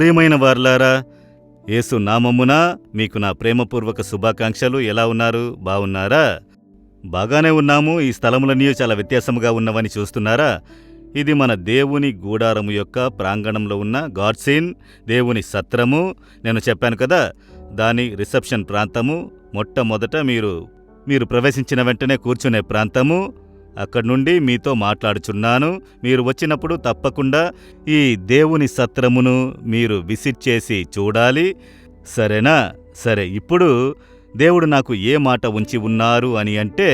ప్రియమైన వారలారా, యేసు నామమున మీకు నా ప్రేమపూర్వక శుభాకాంక్షలు. ఎలా ఉన్నారు? బాగున్నారా? బాగానే ఉన్నాము. ఈ స్థలములన్నీ చాలా వ్యత్యాసముగా ఉన్నవని చూస్తున్నారా? ఇది మన దేవుని గూడారము యొక్క ప్రాంగణంలో ఉన్న గాడ్సీన్, దేవుని సత్రము. నేను చెప్పాను కదా, దాని రిసెప్షన్ ప్రాంతము. మొట్టమొదట మీరు ప్రవేశించిన వెంటనే కూర్చునే ప్రాంతము. అక్కడి నుండి మీతో మాట్లాడుచున్నాను. మీరు వచ్చినప్పుడు తప్పకుండా ఈ దేవుని సత్రమును మీరు విజిట్ చేసి చూడాలి. సరేనా? సరే, ఇప్పుడు దేవుడు నాకు ఏ మాట ఉంచి ఉన్నారు అని అంటే,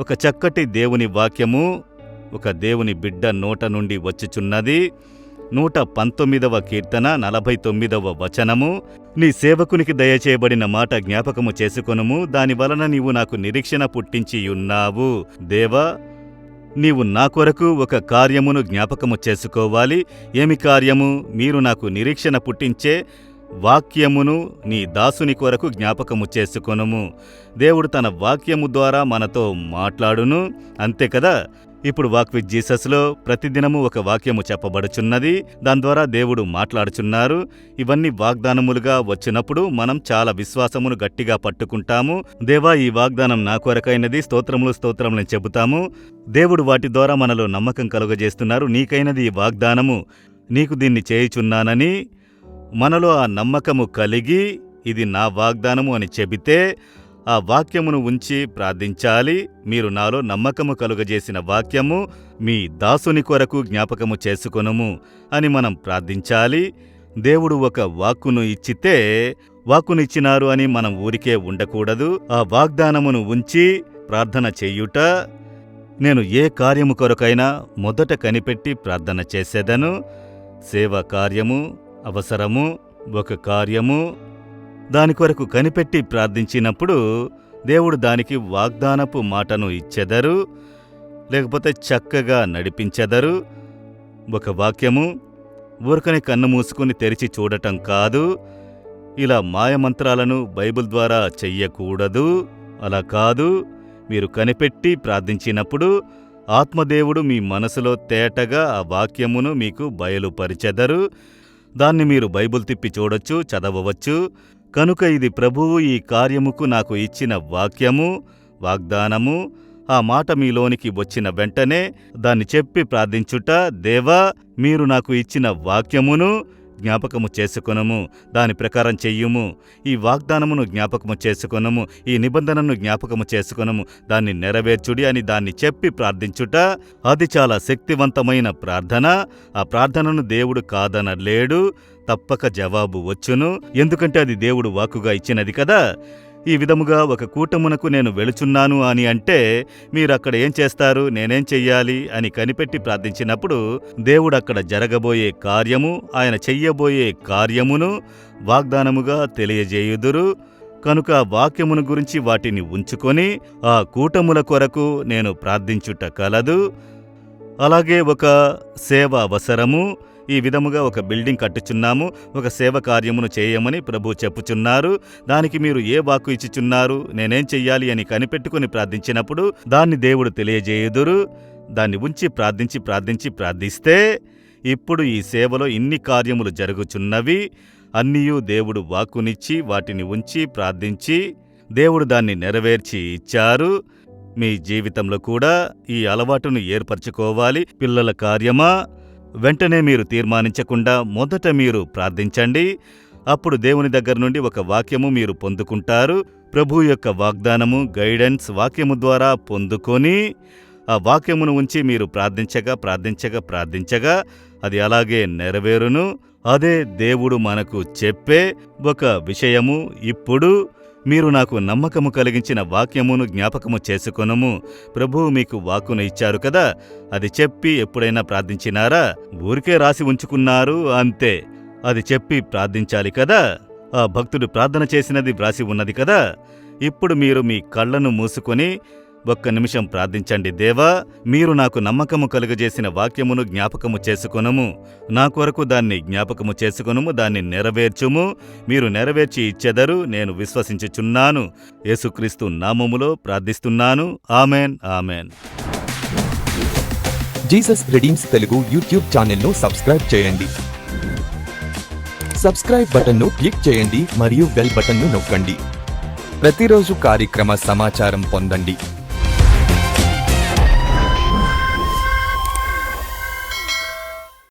ఒక చక్కటి దేవుని వాక్యము ఒక దేవుని బిడ్డ నోట నుండి వచ్చుచున్నది. 119వ కీర్తన 49వ వచనము. నీ సేవకునికి దయచేయబడిన మాట జ్ఞాపకము చేసుకొనుము, దాని వలన నీవు నాకు నిరీక్షణ పుట్టించియున్నావు. దేవా, నీవు నా కొరకు ఒక కార్యమును జ్ఞాపకము చేసుకోవాలి. ఏమి కార్యము? మీరు నాకు నిరీక్షణ పుట్టించే వాక్యమును నీ దాసుని కొరకు జ్ఞాపకము చేసుకొనుము. దేవుడు తన వాక్యము ద్వారా మనతో మాట్లాడును, అంతే కదా. ఇప్పుడు వాక్ విత్ జీసస్లో ప్రతిదినము ఒక వాక్యము చెప్పబడుచున్నది. దాని ద్వారా దేవుడు మాట్లాడుచున్నారు. ఇవన్నీ వాగ్దానములుగా వచ్చినప్పుడు మనం చాలా విశ్వాసమును గట్టిగా పట్టుకుంటాము. దేవా, ఈ వాగ్దానం నా కొరకైనది, స్తోత్రములు చెబుతాము. దేవుడు వాటి ద్వారా మనలో నమ్మకం కలుగజేస్తున్నారు. నీకైనది ఈ వాగ్దానము, నీకు దీన్ని చేయుచున్నానని మనలో ఆ నమ్మకము కలిగి, ఇది నా వాగ్దానము అని చెబితే ఆ వాక్యమును ఉంచి ప్రార్థించాలి. మీరు నాలో నమ్మకము కలుగజేసిన వాక్యము మీ దాసుని కొరకు జ్ఞాపకము చేసుకొనుము అని మనం ప్రార్థించాలి. దేవుడు ఒక వాక్కును ఇచ్చితే, వాక్కునిచ్చినారు అని మనం ఊరికే ఉండకూడదు. ఆ వాగ్దానమును ఉంచి ప్రార్థన చెయ్యుట. నేను ఏ కార్యము కొరకైనా మొదట కనిపెట్టి ప్రార్థన చేసేదను. సేవా కార్యము అవసరము, ఒక కార్యము, దాని కొరకు కనిపెట్టి ప్రార్థించినప్పుడు దేవుడు దానికి వాగ్దానపు మాటను ఇచ్చెదరు, లేకపోతే చక్కగా నడిపించెదరు. ఒక వాక్యము ఊరకని కన్ను మూసుకుని తెరిచి చూడటం కాదు. ఇలా మాయమంత్రాలను బైబిల్ ద్వారా చెయ్యకూడదు. అలా కాదు. మీరు కనిపెట్టి ప్రార్థించినప్పుడు ఆత్మదేవుడు మీ మనసులో తేటగా ఆ వాక్యమును మీకు బయలుపరిచెదరు. దాన్ని మీరు బైబిల్ తిప్పి చూడొచ్చు, చదవవచ్చు. కనుక ఇది ప్రభువు ఈ కార్యముకు నాకు ఇచ్చిన వాక్యము, వాగ్దానము. ఆ మాట మీలోనికి వచ్చిన వెంటనే దాన్ని చెప్పి ప్రార్థించుట. దేవా, మీరు నాకు ఇచ్చిన వాక్యమును జ్ఞాపకము చేసుకొనుము, దాని ప్రకారం చెయ్యుము. ఈ వాగ్దానమును జ్ఞాపకము చేసుకొనుము, ఈ నిబంధనను జ్ఞాపకము చేసుకొనుము, దాన్ని నెరవేర్చుడి అని దాన్ని చెప్పి ప్రార్థించుట. అది చాలా శక్తివంతమైన ప్రార్థన. ఆ ప్రార్థనను దేవుడు కాదనలేడు. తప్పక జవాబు వచ్చును, ఎందుకంటే అది దేవుడు వాక్కుగా ఇచ్చినది కదా. ఈ విధముగా ఒక కూటమునకు నేను వెళుచున్నాను అని అంటే మీరక్కడ ఏం చేస్తారు, నేనేం చెయ్యాలి అని కనిపెట్టి ప్రార్థించినప్పుడు దేవుడు అక్కడ జరగబోయే కార్యము, ఆయన చెయ్యబోయే కార్యమును వాగ్దానముగా తెలియజేయుదురు. కనుక వాక్యమును గురించి వాటిని ఉంచుకొని ఆ కూటముల కొరకు నేను ప్రార్థించుట కలదు. అలాగే ఒక సేవ అవసరము. ఈ విధముగా ఒక బిల్డింగ్ కట్టుచున్నాము, ఒక సేవ కార్యమును చేయమని ప్రభు చెప్పుచున్నారు. దానికి మీరు ఏ వాక్కు ఇచ్చుచున్నారు, నేనేం చెయ్యాలి అని కనిపెట్టుకుని ప్రార్థించినప్పుడు దాన్ని దేవుడు తెలియజేయుదురు. దాన్ని ఉంచి ప్రార్థిస్తే ఇప్పుడు ఈ సేవలో ఇన్ని కార్యములు జరుగుచున్నవి. అన్నీయూ దేవుడు వాక్కునిచ్చి వాటిని ఉంచి ప్రార్థించి దేవుడు దాన్ని నెరవేర్చి ఇచ్చారు. మీ జీవితంలో కూడా ఈ అలవాటును ఏర్పరచుకోవాలి. పిల్లల కార్యమా, వెంటనే మీరు తీర్మానించకుండా మొదట మీరు ప్రార్థించండి. అప్పుడు దేవుని దగ్గర నుండి ఒక వాక్యము మీరు పొందుకుంటారు. ప్రభు యొక్క వాగ్దానము, గైడెన్స్ వాక్యము ద్వారా పొందుకొని ఆ వాక్యమును ఉంచి మీరు ప్రార్థించగా అది అలాగే నెరవేరును. అదే దేవుడు మనకు చెప్పే ఒక విషయము. ఇప్పుడు మీరు నాకు నమ్మకము కలిగించిన వాక్యమును జ్ఞాపకము చేసుకొనుము. ప్రభువు మీకు వాక్కును ఇచ్చారు కదా, అది చెప్పి ఎప్పుడైనా ప్రార్థించినారా? ఊరికే రాసి ఉంచుకున్నారు అంతే. అది చెప్పి ప్రార్థించాలి కదా. ఆ భక్తుడు ప్రార్థన చేసినది వ్రాసి ఉన్నది కదా. ఇప్పుడు మీరు మీ కళ్ళను మూసుకొని ఒక్క నిమిషం ప్రార్థించండి. దేవా, మీరు నాకు నమ్మకము కలుగజేసిన వాక్యమును జ్ఞాపకము చేసుకొనుము, నా కొరకు దాన్ని జ్ఞాపకము చేసుకొనుము, దాన్ని నెరవేర్చుము. మీరు నెరవేర్చి ఇచ్చెదరు, నేను విశ్వసించుచున్నాను. యేసుక్రీస్తు నామములో ప్రార్థిస్తున్నాను. ఆమెన్, ఆమెన్. జీసస్ రెడీమ్స్ తెలుగు యూట్యూబ్ ఛానల్ను సబ్స్క్రైబ్ చేయండి. సబ్స్క్రైబ్ బటన్ను క్లిక్ చేయండి మరియు బెల్ బటన్ను నొక్కండి. ప్రతిరోజు కార్యక్రమ సమాచారం పొందండి.